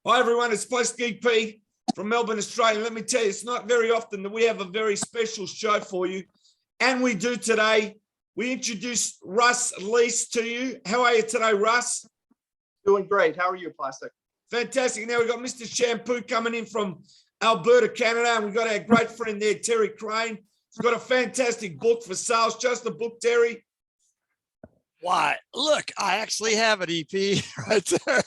Hi everyone, it's Place Geek P from Melbourne, Australia. Let me tell you, it's not very often that we have a very special show for you. And we do today. We introduce Russ Lease to you. How are you today, Russ? Doing great. How are you, Plastic? Fantastic. Now we've got Mr. Shampoo coming in from Alberta, Canada, and we've got our great friend there, Terry Crain. He's got a fantastic book for sales. Just a book, Terry. Why, look, I actually have an EP right there.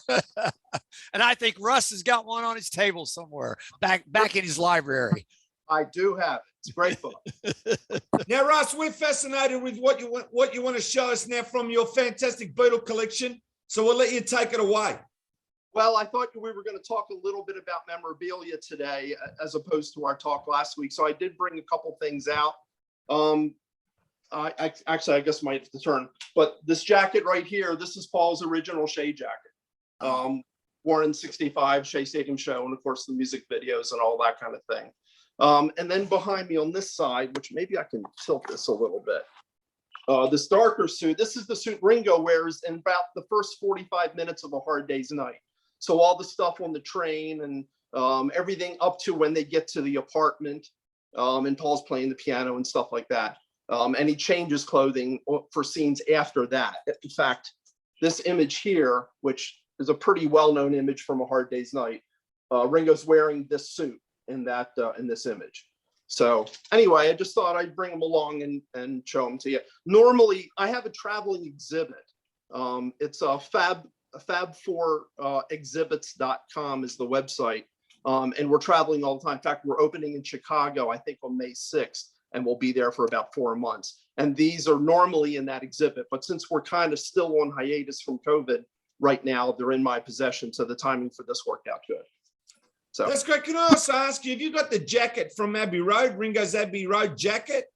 And I think Russ has got one on his table somewhere back in his library. I do have it. It's a great book. Now, Russ, we're fascinated with what you want to show us now from your fantastic Beatle collection. So we'll let you take it away. Well, I thought we were going to talk a little bit about memorabilia today as opposed to our talk last week. So I did bring a couple things out. I guess might have to turn, but this jacket right here, this is Paul's original Shea jacket. Worn in '65 Shea Stadium show, and of course the music videos and all that kind of thing. And then behind me on this side, which maybe I can tilt this a little bit, this darker suit, this is the suit Ringo wears in about the first 45 minutes of A Hard Day's Night. So all the stuff on the train and everything up to when they get to the apartment, and Paul's playing the piano and stuff like that. And he changes clothing for scenes after that. In fact, this image here, which is a pretty well-known image from A Hard Day's Night, Ringo's wearing this suit in this image. So anyway, I just thought I'd bring them along and show them to you. Normally, I have a traveling exhibit. It's a fab4exhibits.com is the website. And we're traveling all the time. In fact, we're opening in Chicago, I think on May 6th. And we'll be there for about 4 months. And these are normally in that exhibit, but since we're kind of still on hiatus from COVID right now, they're in my possession. So the timing for this worked out good. So that's great. Can I also ask you, have you got the jacket from Abbey Road, Ringo's Abbey Road jacket?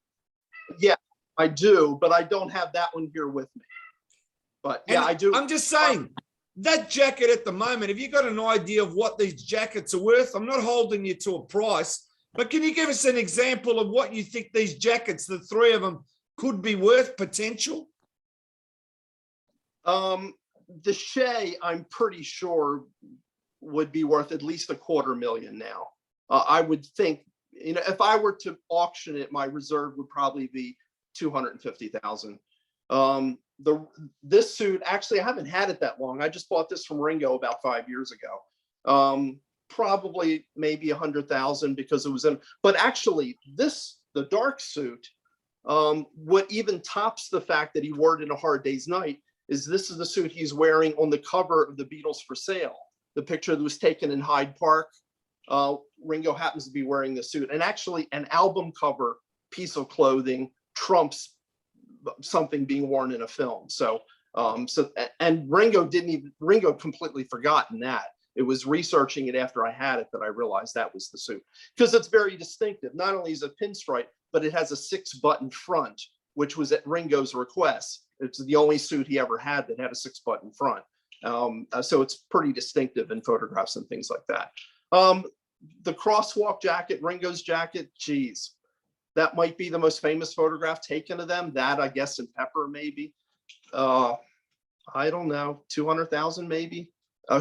Yeah, I do, but I don't have that one here with me. But yeah, I do. I'm just saying, that jacket at the moment, have you got an idea of what these jackets are worth? I'm not holding you to a price. But can you give us an example of what you think these jackets, the three of them, could be worth potential? The Shea, I'm pretty sure, would be worth at least $250,000 now. I would think, if I were to auction it, my reserve would probably be $250,000. This suit, actually, I haven't had it that long. I just bought this from Ringo about 5 years ago. Probably maybe 100,000 because it was in, but actually the dark suit, what even tops the fact that he wore it in A Hard Day's Night is this is the suit he's wearing on the cover of the Beatles For Sale. The picture that was taken in Hyde Park, Ringo happens to be wearing the suit, and actually an album cover piece of clothing trumps something being worn in a film. So, and Ringo completely forgotten that. It was researching it after I had it that I realized that was the suit, because it's very distinctive. Not only is it pinstripe, but it has a 6-button front, which was at Ringo's request. It's the only suit he ever had that had a 6-button front. So it's pretty distinctive in photographs and things like that. The crosswalk jacket, Ringo's jacket, geez, that might be the most famous photograph taken of them. That, I guess, in Pepper, maybe. I don't know, 200,000 maybe.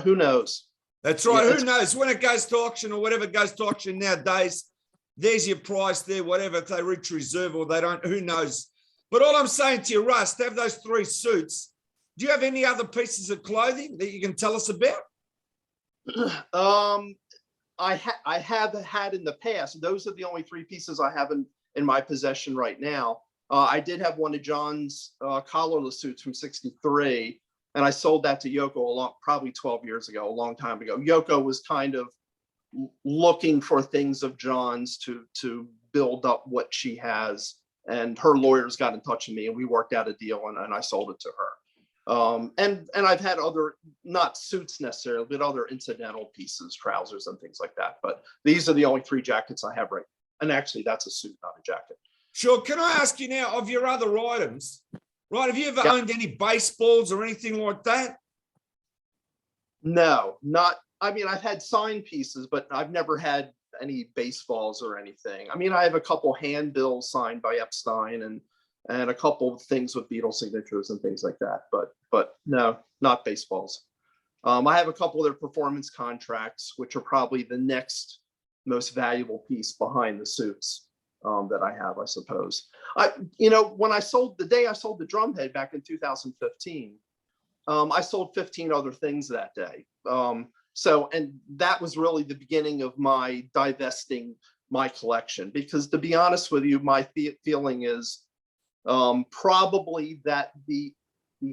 Who knows? That's right. Who knows? When it goes to auction or whatever goes to auction nowadays, there's your price there, whatever. If they reach reserve or they don't, who knows? But all I'm saying to you, Russ, to have those 3 suits, do you have any other pieces of clothing that you can tell us about? I have had in the past. Those are the only 3 pieces I have in my possession right now. I did have one of John's collarless suits from '63. And I sold that to Yoko probably 12 years ago, a long time ago. Yoko was kind of looking for things of John's to build up what she has. And her lawyers got in touch with me and we worked out a deal and I sold it to her. And I've had other, not suits necessarily, but other incidental pieces, trousers and things like that. But these are the only 3 jackets I have right now. And actually that's a suit, not a jacket. Sure. Can I ask you now, of your other items, right, have you ever owned any baseballs or anything like that? No, not, I mean, I've had signed pieces, but I've never had any baseballs or anything. I mean, I have a couple handbills signed by Epstein and a couple of things with Beatles signatures and things like that, but no, not baseballs. I have a couple of their performance contracts, which are probably the next most valuable piece behind the suits that I have, I suppose. When I sold the day I sold the drum head back in 2015, I sold 15 other things that day. And that was really the beginning of my divesting my collection, because to be honest with you, my feeling is probably that the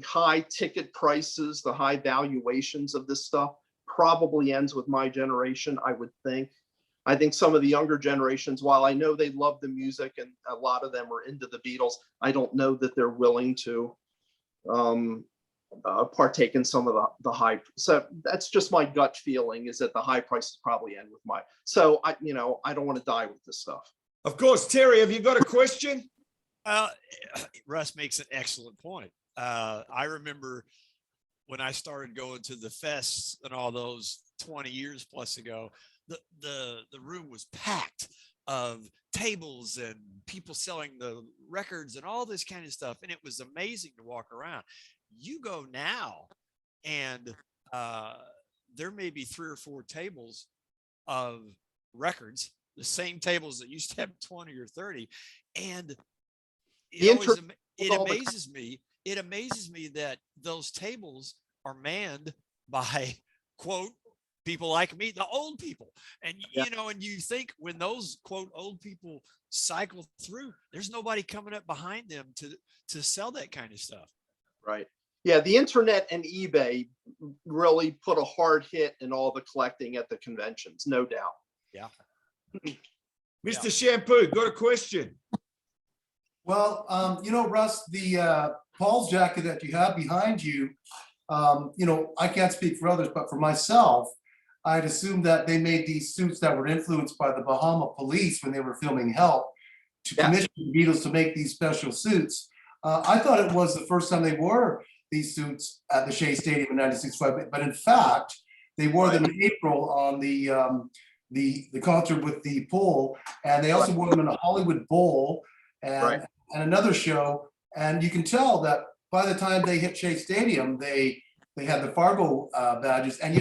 high ticket prices, the high valuations of this stuff probably ends with my generation, I would think. I think some of the younger generations, while I know they love the music and a lot of them are into the Beatles, I don't know that they're willing to partake in some of the high. So that's just my gut feeling, is that the high prices probably end with my. So I don't want to die with this stuff. Of course. Terry, have you got a question? Russ makes an excellent point. I remember when I started going to the fests and all those 20 years plus ago, the room was packed of tables and people selling the records and all this kind of stuff. And it was amazing to walk around. You go now and there may be 3 or 4 tables of records, the same tables that used to have 20 or 30. And it amazes me that those tables are manned by, quote, people like me, the old people. And and you think when those, quote, old people cycle through, there's nobody coming up behind them to sell that kind of stuff. Right. Yeah, the internet and eBay really put a hard hit in all the collecting at the conventions, no doubt. Yeah. Mr. Shampoo, got a question? Well, Russ, the Paul's jacket that you have behind you, I can't speak for others, but for myself, I'd assume that they made these suits that were influenced by the Bahama Police when they were filming Help to commission the Beatles to make these special suits. I thought it was the first time they wore these suits at the Shea Stadium in 1965, but in fact, they wore them in April on the concert with the Pole, and they also wore them in a Hollywood Bowl and another show. And you can tell that by the time they hit Shea Stadium, they had the Fargo badges. And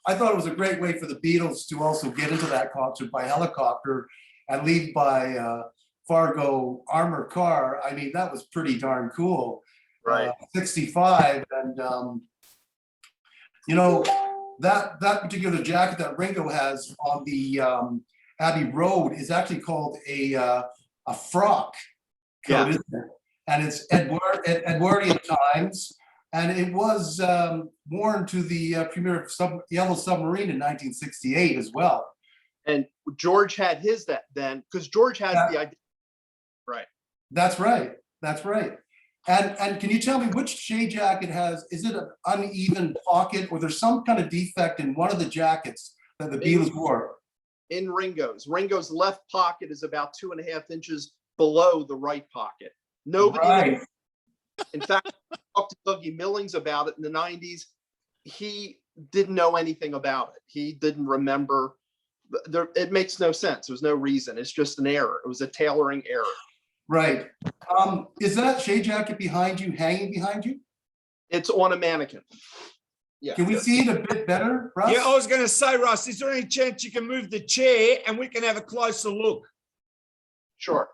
I thought it was a great way for the Beatles to also get into that concert by helicopter and leave by Fargo armored car. I mean, that was pretty darn cool. Right. 65. And, that particular jacket that Ringo has on the Abbey Road is actually called a frock coat, isn't it? And it's Edwardian times. And it was worn to the premiere of Yellow Submarine in 1968 as well. And George had his then, because George has the idea. Right. That's right. That's right. And can you tell me which Shea jacket is it an uneven pocket, or there's some kind of defect in one of the jackets that the Beatles wore? In Ringo's. Ringo's left pocket is about 2.5 inches below the right pocket. Nobody. In fact, I talked to Dougie Millings about it in the 90s. He didn't know anything about it. He didn't remember. It makes no sense. There's no reason. It's just an error. It was a tailoring error. Right. Is that Shea jacket behind you, hanging behind you? It's on a mannequin. Yeah. Can we see it a bit better, Russ? Yeah, I was going to say, Russ, is there any chance you can move the chair and we can have a closer look? Sure.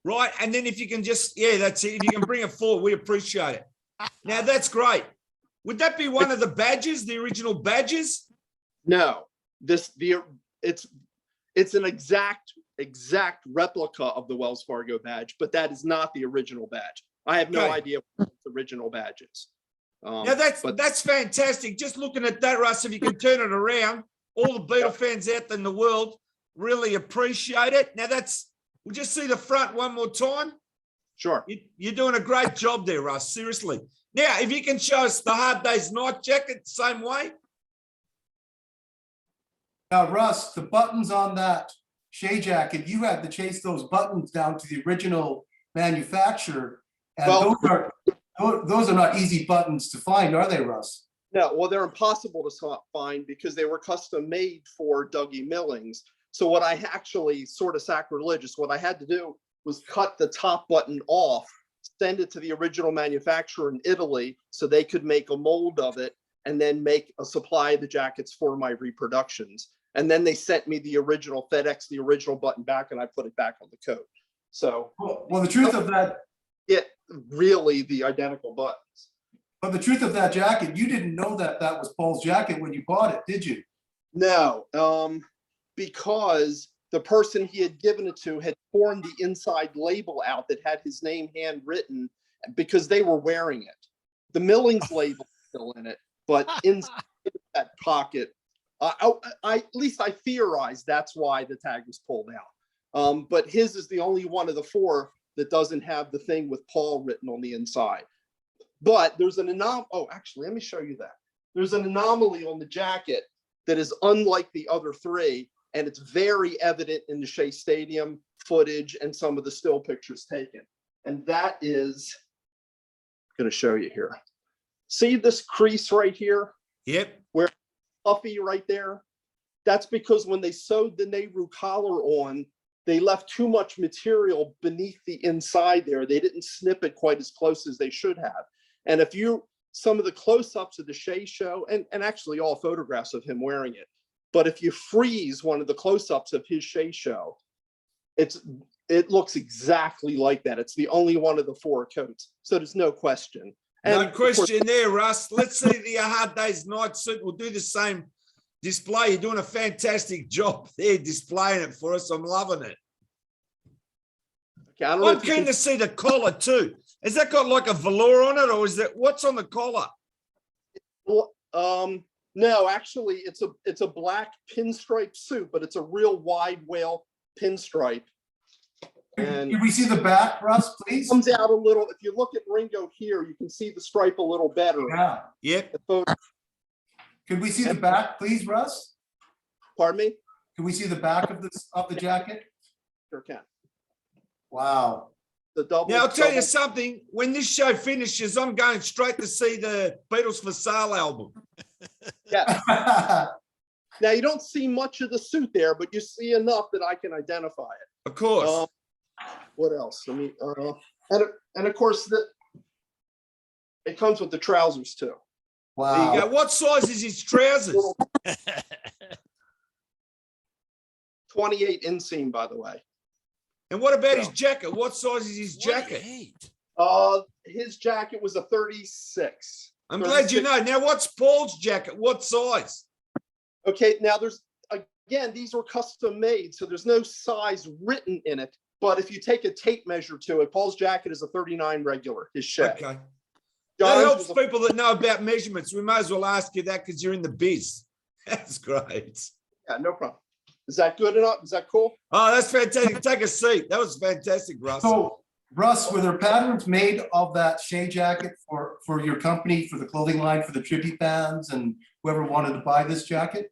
Right. And then if you can that's it. If you can bring it forward, we appreciate it. Now, that's great. Would that be one of the badges, the original badges? No, it's an exact replica of the Wells Fargo badge, but that is not the original badge. I have no idea what the original badge is. Now that's fantastic. Just looking at that, Russ, if you can turn it around, all the Beatle fans out in the world really appreciate it. Now we'll just see the front one more time. Sure. You're doing a great job there, Russ. Seriously. Now, if you can show us the Hard Day's Night jacket the same way. Now, Russ, the buttons on that Shea jacket, you had to chase those buttons down to the original manufacturer. And those are not easy buttons to find, are they, Russ? No, well, they're impossible to find because they were custom made for Dougie Millings. So what I actually, sort of sacrilegious, what I had to do was cut the top button off, send it to the original manufacturer in Italy so they could make a mold of it, and then make a supply of the jackets for my reproductions. And then they sent me the original FedEx, the original button back, and I put it back on the coat. So, Well, the truth of that, it really the identical buttons. but the truth of that jacket, you didn't know that that was Paul's jacket when you bought it, did you? No, because the person he had given it to had torn the inside label out that had his name handwritten because they were wearing it. The Millings label is still in it, but inside that pocket, at least I theorized that's why the tag was pulled out. But his is the only one of the four that doesn't have the thing with Paul written on the inside. But there's an actually, let me show you that. There's an anomaly on the jacket that is unlike the other three, and it's very evident in the Shea Stadium footage and some of the still pictures taken. And that is, I'm going to show you here. See this crease right here? Yep. Where puffy right there? That's because when they sewed the Nehru collar on, they left too much material beneath the inside there. They didn't snip it quite as close as they should have. And if you, some of the close-ups of the Shea show, and actually all photographs of him wearing it, but if you freeze one of the close-ups of his Shea show, it looks exactly like that. It's the only one of the four coats. So there's no question. And No question there, Russ. Let's see the Hard Day's night suit. We'll do the same display. You're doing a fantastic job there displaying it for us. I'm loving it. Okay, I don't know I'm if you keen can- to see the collar too. Has that got like a velour on it, or is that what's on the collar? Well, no, actually, it's a black pinstripe suit, but it's a real wide whale pinstripe. And Can we see the back, Russ, please? comes out a little. If you look at Ringo here, you can see the stripe a little better. Yeah. Yep. The photo- Could we see the back, please, Russ? Pardon me? Can we see the back of the jacket? Sure can. Wow. The double. Now I'll tell you double- something. When this show finishes, I'm going straight to see the Beatles For Sale album. Yeah. Now you don't see much of the suit there, but you see enough that I can identify it. Of course. What else? Let me. And of course it comes with the trousers too. There Wow. you go. What size is his trousers? 28 inseam, by the way. And what about his So- jacket? What size is his jacket? 28. His jacket was a 36. I'm glad you 36. know. Now, what's Paul's jacket? What size? Okay, now again, these were custom made, so there's no size written in it. But if you take a tape measure to it, Paul's jacket is a 39 regular, his Shea. Okay. That John's helps was a- people that know about measurements. We may as well ask you that because you're in the biz. That's great. Yeah, no problem. Is that good enough? Is that cool? Oh, that's fantastic. Take a seat. That was fantastic, Russ. So, Russ, were there patterns made of that Shea jacket for your company, for the clothing line, for the tribute bands and whoever wanted to buy this jacket?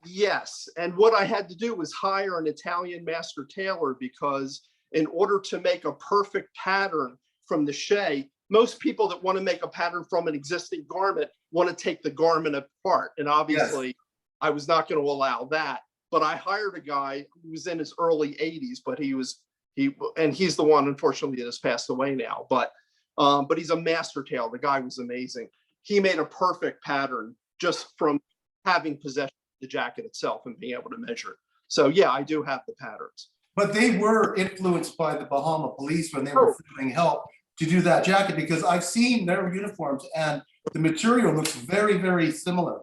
Yes, and what I had to do was hire an Italian master tailor because in order to make a perfect pattern from the Shea, most people that want to make a pattern from an existing garment want to take the garment apart. And obviously, I was not going to allow that. But I hired a guy who was in his early 80s, but he's the one, unfortunately, that has passed away now. But he's a master tailor. The guy was amazing. He made a perfect pattern just from having possession of the jacket itself and being able to measure it. So yeah, I do have the patterns. But they were influenced by the Bahama Police when they were filming Help to do that jacket, because I've seen their uniforms and the material looks very, very similar.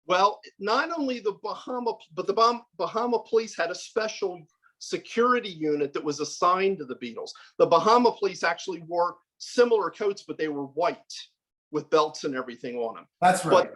Well, not only the Bahama, but the Bahama Police had a special security unit that was assigned to the Beatles. The Bahama Police actually wore similar coats, but they were white with belts and everything on them. That's right. But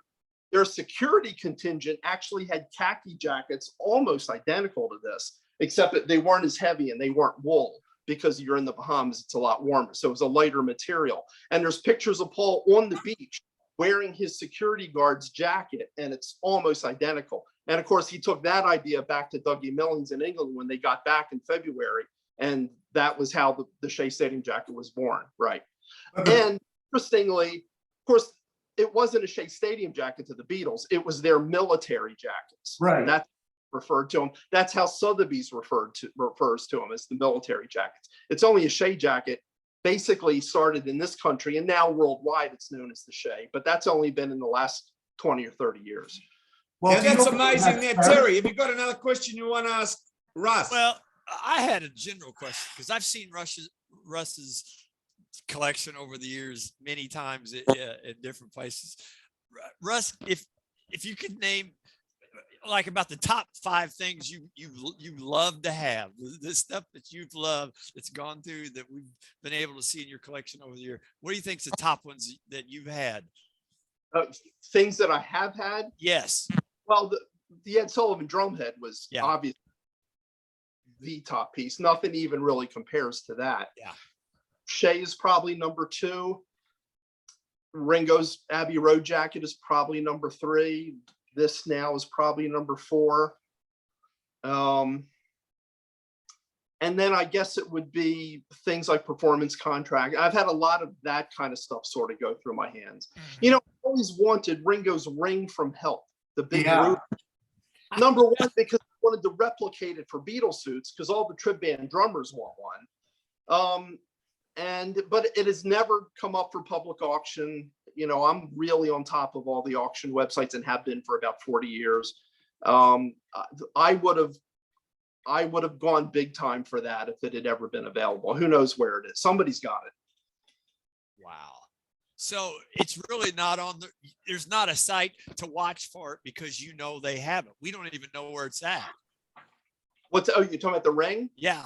their security contingent actually had khaki jackets almost identical to this, except that they weren't as heavy and they weren't wool, because you're in the Bahamas, it's a lot warmer. So it was a lighter material. And there's pictures of Paul on the beach wearing his security guard's jacket, and it's almost identical. And of course, he took that idea back to Dougie Millings in England when they got back in February. And that was how the Shea Stadium jacket was born, right? And interestingly, of course, it wasn't a Shea Stadium jacket to the Beatles. It was their military jackets. Right. That's referred to them. That's how Sotheby's refers to them, as the military jackets. It's only a Shea jacket, basically started in this country, and now worldwide it's known as the Shea. But that's only been in the last 20 or 30 years. Well, Now do you that's know when amazing. that Now, started? Terry, have you got another question you want to ask Russ? Well, I had a general question because I've seen Russ's collection over the years many times in different places. Russ, if you could name like about the top 5 things you love to have, the stuff that you've loved that's gone through that we've been able to see in your collection over the year, what do you think's the top ones that you've had? Things that I have had. Yes. Well, the Ed Sullivan drumhead was obviously the top piece. Nothing even really compares to that. Yeah. Shea is probably number 2. Ringo's Abbey Road jacket is probably number 3. This now is probably number 4. And then I guess it would be things like performance contract. I've had a lot of that kind of stuff sort of go through my hands. You know, I always wanted Ringo's Ring from Health, the big group. Number 1, because I wanted to replicate it for Beatles suits because all the trip band drummers want one. But it has never come up for public auction. You know, I'm really on top of all the auction websites and have been for about 40 years. I would have gone big time for that if it had ever been available. Who knows where it is? Somebody's got it. Wow. So it's really not on there's not a site to watch for it because you know they have it. We don't even know where it's at. You're talking about the ring? Yeah.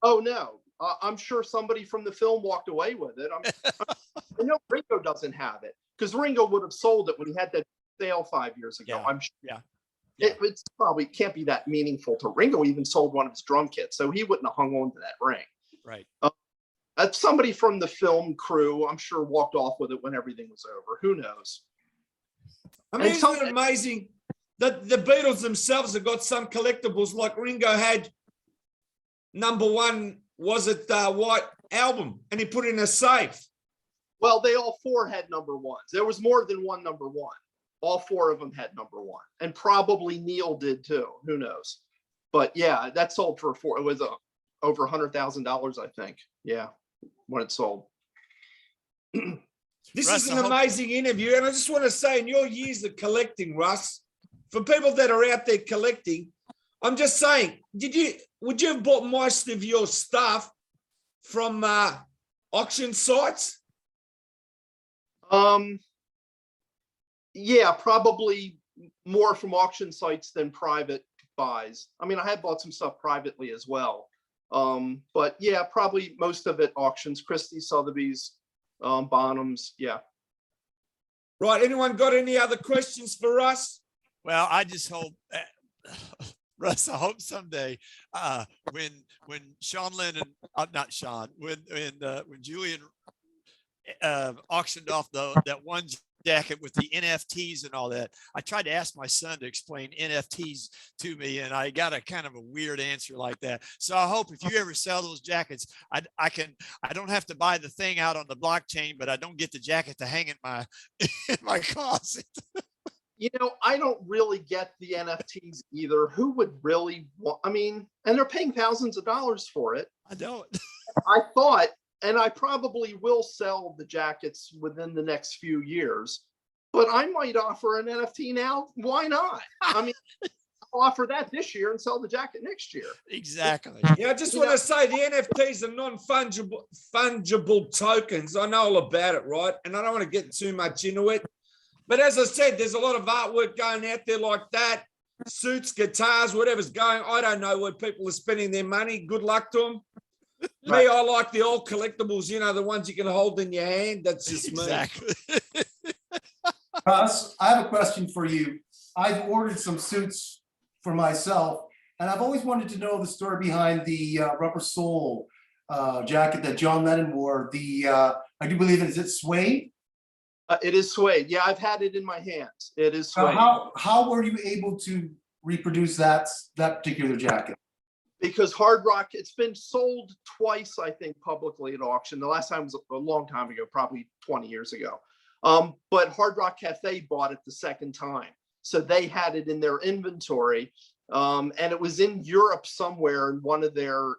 Oh, no. I'm sure somebody from the film walked away with it. I know Ringo doesn't have it because Ringo would have sold it when he had that sale 5 years ago. Yeah. I'm sure. Yeah. It's probably can't be that meaningful to Ringo. Even sold one of his drum kits, so he wouldn't have hung on to that ring. Right. Somebody from the film crew, I'm sure, walked off with it when everything was over. Who knows? I mean, isn't it amazing that the Beatles themselves have got some collectibles like Ringo had number 1, was it White Album, and he put it in a safe. Well, they all 4 had number 1s. There was more than one number 1. All 4 of them had number 1, and probably Neil did too. Who knows? But yeah, that sold for it was over $100,000, I think. Yeah, when it sold. This Russ, is an amazing interview, and I just want to say, in your years of collecting, Russ, for people that are out there collecting, I'm just saying, would you have bought most of your stuff from auction sites? Yeah, probably more from auction sites than private buys. I mean, I have bought some stuff privately as well. But yeah, probably most of it auctions, Christie's, Sotheby's, Bonhams. Yeah. Right. Anyone got any other questions for us? Well, I just hope, Russ, I hope someday when Sean Lennon, not Sean, when Julian auctioned off that one jacket with the NFTs and all that, I tried to ask my son to explain NFTs to me, and I got a kind of a weird answer like that. So I hope if you ever sell those jackets, I don't have to buy the thing out on the blockchain, but I don't get the jacket to hang in my closet. You know, I don't really get the NFTs either. Who would really want? I mean, and they're paying thousands of dollars for it. I don't. I thought, and I probably will sell the jackets within the next few years, but I might offer an NFT now. Why not? I mean, I'll offer that this year and sell the jacket next year. Exactly. Yeah, I just want to say the NFTs are non-fungible tokens. I know all about it, right? And I don't want to get too much into it. But as I said, there's a lot of artwork going out there like that. Suits, guitars, whatever's going. I don't know where people are spending their money. Good luck to them. Right. Me, I like the old collectibles, you know, the ones you can hold in your hand. That's just Exactly. Russ, I have a question for you. I've ordered some suits for myself, and I've always wanted to know the story behind the rubber sole jacket that John Lennon wore. I do believe is it suede? It is suede. Yeah, I've had it in my hands. It is So suede. how were you able to reproduce that particular jacket? Because Hard Rock, it's been sold twice, I think, publicly at auction. The last time was a long time ago, probably 20 years ago. But Hard Rock Cafe bought it the second time. So they had it in their inventory. And it was in Europe somewhere in one of their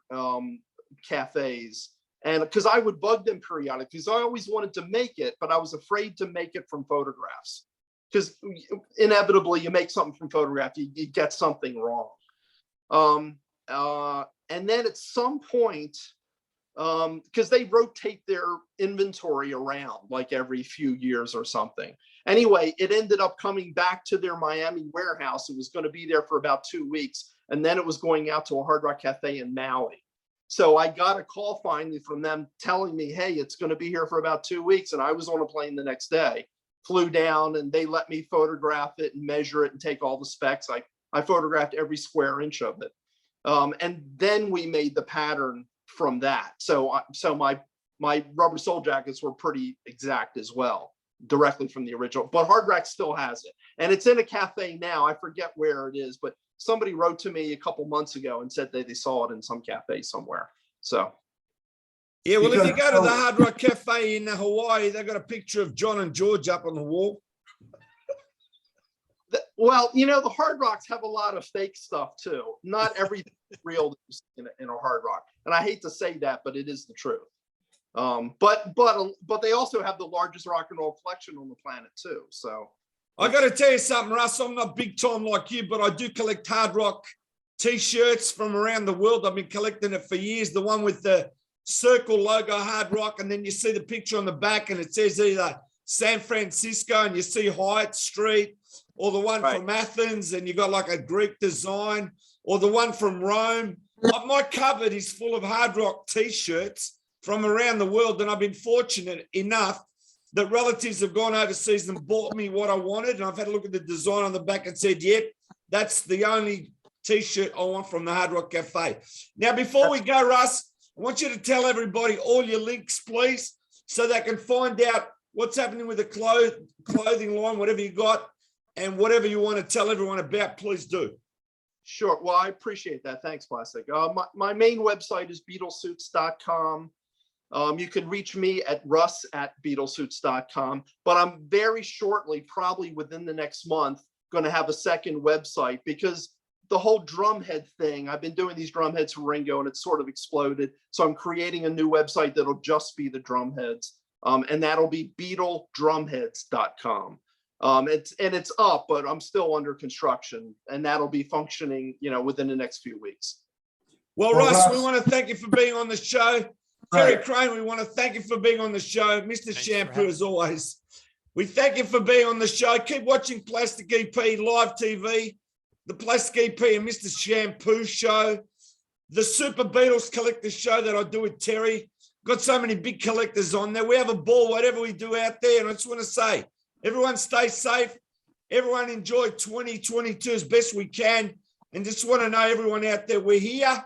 cafes. And because I would bug them periodically, because I always wanted to make it, but I was afraid to make it from photographs. because inevitably you make something from photograph, you get something wrong. And then at some point, because they rotate their inventory around like every few years or something. Anyway, it ended up coming back to their Miami warehouse. It was going to be there for about 2 weeks, and then it was going out to a Hard Rock Cafe in Maui. So I got a call finally from them telling me, hey, it's going to be here for about 2 weeks. And I was on a plane the next day, flew down, and they let me photograph it and measure it and take all the specs. I photographed every square inch of it. And then we made the pattern from that. So my rubber sole jackets were pretty exact as well, directly from the original, but Hard Rock still has it. And it's in a cafe now. I forget where it is, but somebody wrote to me a couple months ago and said that they saw it in some cafe somewhere. So. Yeah, well, if you go to the Hard Rock Cafe in Hawaii, they've got a picture of John and George up on the wall. Well, you know, the Hard Rocks have a lot of fake stuff too. Not everything is real in a Hard Rock. And I hate to say that, but it is the truth. But they also have the largest rock and roll collection on the planet too. So I got to tell you something, Russ. I'm not big time like you, but I do collect Hard Rock T-shirts from around the world. I've been collecting it for years. The one with the circle logo, Hard Rock, and then you see the picture on the back, and it says either San Francisco, and you see Hyatt Street, or the one from Athens, and you got like a Greek design, or the one from Rome. My cupboard is full of Hard Rock T-shirts from around the world, and I've been fortunate enough that relatives have gone overseas and bought me what I wanted, and I've had a look at the design on the back and said, yep, that's the only T-shirt I want from the Hard Rock Cafe. Now, before we go, Russ, I want you to tell everybody all your links, please, so they can find out what's happening with the clothing line, whatever you got, and whatever you want to tell everyone about, please do. Sure. Well, I appreciate that. Thanks, Plastic. My main website is beetlesuits.com. You can reach me at russ@beetlesuits.com, but I'm very shortly, probably within the next month, going to have a second website because the whole drumhead thing, I've been doing these drumheads for Ringo and it's sort of exploded. So I'm creating a new website that'll just be the drumheads. And that'll be beetledrumheads.com. It's up, but I'm still under construction, and that'll be functioning, within the next few weeks. Well, Russ, we want to thank you for being on the show. Terry Crain, we want to thank you for being on the show. Mr. Shampoo, as always. We thank you for being on the show. Keep watching Plastic EP live TV, the Plastic EP and Mr. Shampoo show, the Super Beatles Collector show that I do with Terry. Got so many big collectors on there. We have a ball, whatever we do out there. And I just want to say, everyone stay safe. Everyone enjoy 2022 as best we can. And just want to know, everyone out there, we're here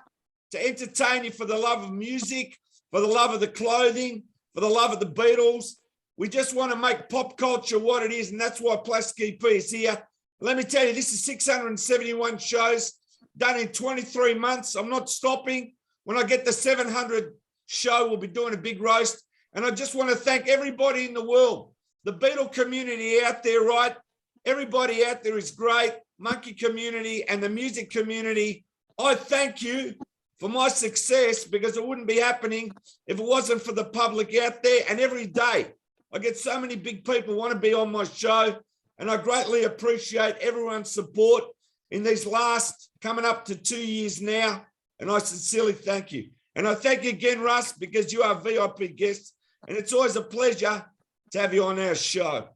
to entertain you for the love of music, for the love of the clothing, for the love of the Beatles. We just want to make pop culture what it is. And that's why Plastic EP is here. Let me tell you, this is 671 shows done in 23 months. I'm not stopping. When I get the 700 show, we'll be doing a big roast. And I just want to thank everybody in the world, the Beatle community out there, right? Everybody out there is great, monkey community and the music community. I thank you for my success because it wouldn't be happening if it wasn't for the public out there. And every day I get so many big people want to be on my show, and I greatly appreciate everyone's support in these last coming up to 2 years now. And I sincerely thank you. And I thank you again, Russ, because you are a VIP guest, and it's always a pleasure to have you on our show.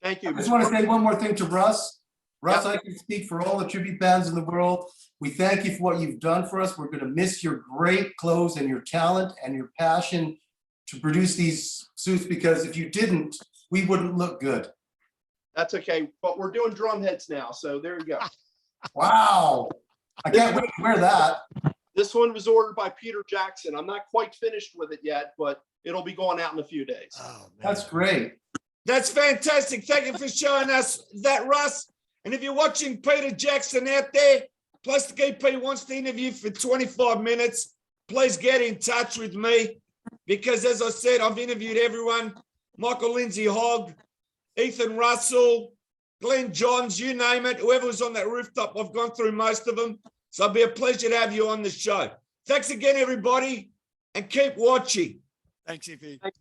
Thank you. I just want to say one more thing to Russ. Russ, I can speak for all the tribute bands in the world. We thank you for what you've done for us. We're going to miss your great clothes and your talent and your passion to produce these suits, because if you didn't, we wouldn't look good. That's okay. But we're doing drum heads now. So there you go. Wow. I can't wait to wear that. This one was ordered by Peter Jackson. I'm not quite finished with it yet, but it'll be going out in a few days. Oh, man. That's great. That's fantastic. Thank you for showing us that, Russ. And if you're watching Peter Jackson out there, Plastic EP wants to interview for 25 minutes. Please get in touch with me because, as I said, I've interviewed everyone. Michael Lindsay Hogg, Ethan Russell, Glenn Johns, you name it. Whoever was on that rooftop, I've gone through most of them. So it'll be a pleasure to have you on the show. Thanks again, everybody, and keep watching. Thanks, EP. Thank you.